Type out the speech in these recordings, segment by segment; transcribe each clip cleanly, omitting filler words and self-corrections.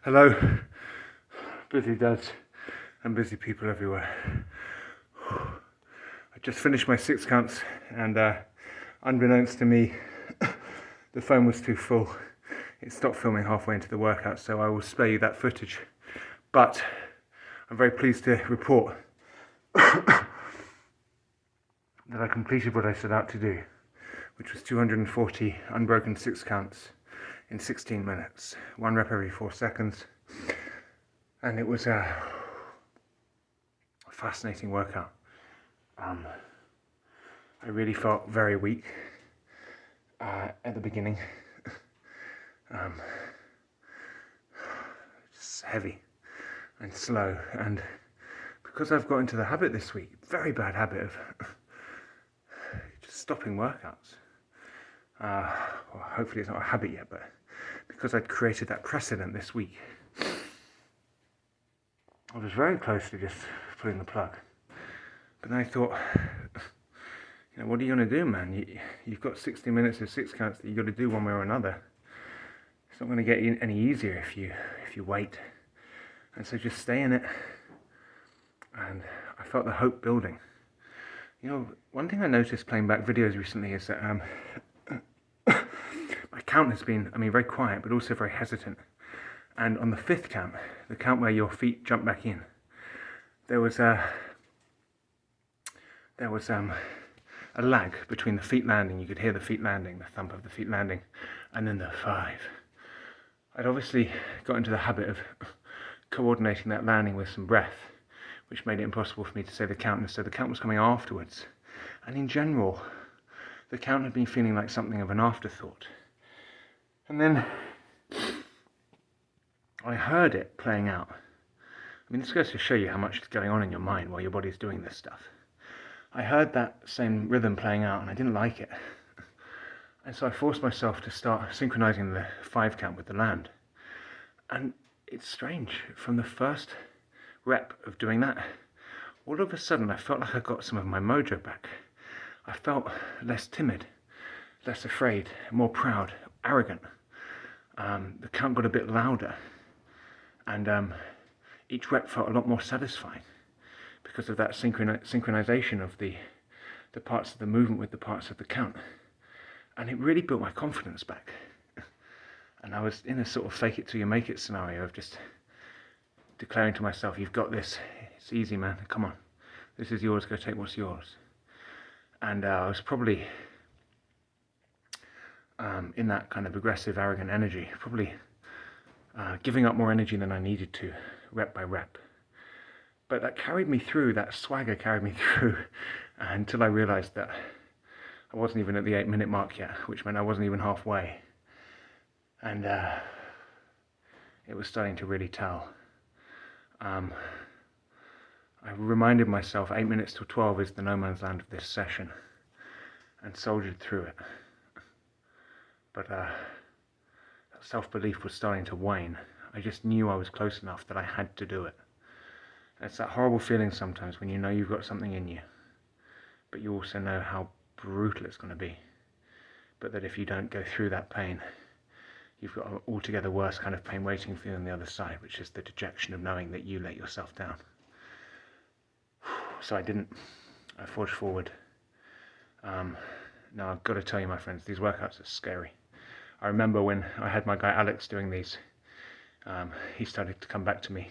Hello, busy dads and busy people everywhere. I just finished my 6 counts and unbeknownst to me, the phone was too full. It stopped filming halfway into the workout, so I will spare you that footage. But I'm very pleased to report that I completed what I set out to do, which was 240 unbroken 6 counts in 16 minutes, 1 rep every 4 seconds. And it was a fascinating workout. I really felt very weak at the beginning. Just heavy and slow, and because I've got into the habit this week, very bad habit of just stopping workouts. Well, hopefully it's not a habit yet, but because I'd created that precedent this week, I was very close to just pulling the plug. But then I thought, what are you going to do, man? You've got 60 minutes of 6 counts that you've got to do one way or another. It's not going to get any easier if you wait. And so just stay in it. And I felt the hope building. One thing I noticed playing back videos recently is that my count has been, very quiet, but also very hesitant. And on the 5th count, the count where your feet jump back in, there was a lag between the feet landing. You could hear the feet landing, the thump of the feet landing, and then the 5. I'd obviously got into the habit of coordinating that landing with some breath, which made it impossible for me to say the count, and so the count was coming afterwards. And in general, the count had been feeling like something of an afterthought. And then I heard it playing out. This goes to show you how much is going on in your mind while your body's doing this stuff. I heard that same rhythm playing out and I didn't like it. And so I forced myself to start synchronizing the 5 count with the land. And it's strange, from the first rep of doing that, all of a sudden I felt like I got some of my mojo back. I felt less timid, less afraid, more proud, arrogant. The count got a bit louder, and each rep felt a lot more satisfying because of that synchronization of the parts of the movement with the parts of the count. And it really built my confidence back. And I was in a sort of fake it till you make it scenario of just declaring to myself, you've got this, it's easy, man, come on, this is yours, go take what's yours. And I was probably in that kind of aggressive, arrogant energy, probably giving up more energy than I needed to, rep by rep. But that carried me through, that swagger carried me through until I realized that I wasn't even at the 8-minute mark yet, which meant I wasn't even halfway. And it was starting to really tell. I reminded myself 8 minutes till 12 is the no man's land of this session, and soldiered through it. But that self-belief was starting to wane. I just knew I was close enough that I had to do it. And it's that horrible feeling sometimes when you know you've got something in you, but you also know how brutal it's going to be. But that if you don't go through that pain, you've got an altogether worse kind of pain waiting for you on the other side, which is the dejection of knowing that you let yourself down. So I didn't. I forged forward. Now I've got to tell you, my friends, these workouts are scary. I remember when I had my guy Alex doing these, he started to come back to me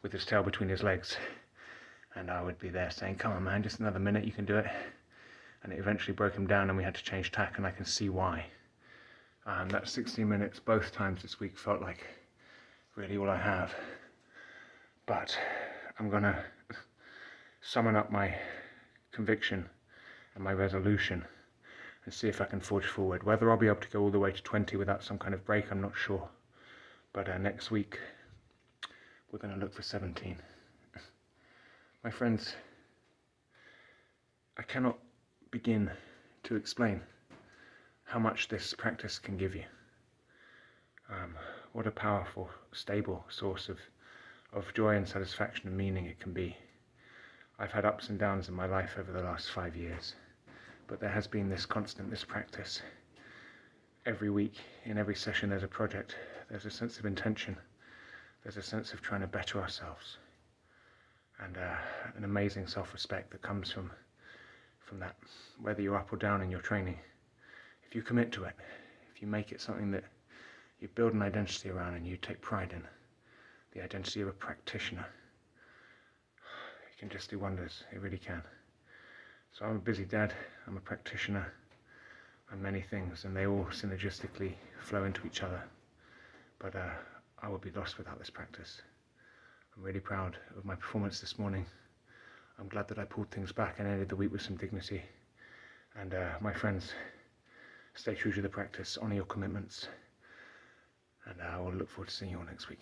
with his tail between his legs, and I would be there saying, come on man, just another minute, you can do it. And it eventually broke him down and we had to change tack, and I can see why. That 60 minutes both times this week felt like really all I have. But I'm gonna summon up my conviction and my resolution and see if I can forge forward. Whether I'll be able to go all the way to 20 without some kind of break, I'm not sure. But next week, we're going to look for 17. My friends, I cannot begin to explain how much this practice can give you. What a powerful, stable source of joy and satisfaction and meaning it can be. I've had ups and downs in my life over the last 5 years, but there has been this constant, this practice. Every week, in every session, there's a project, there's a sense of intention, there's a sense of trying to better ourselves, and an amazing self-respect that comes from that, whether you're up or down in your training. If you commit to it, if you make it something that you build an identity around and you take pride in, the identity of a practitioner, it can just do wonders. It really can. So I'm a busy dad, I'm a practitioner, I'm many things, and they all synergistically flow into each other. But I would be lost without this practice. I'm really proud of my performance this morning. I'm glad that I pulled things back and ended the week with some dignity. And my friends, stay true to the practice, honour your commitments, and I will look forward to seeing you all next week.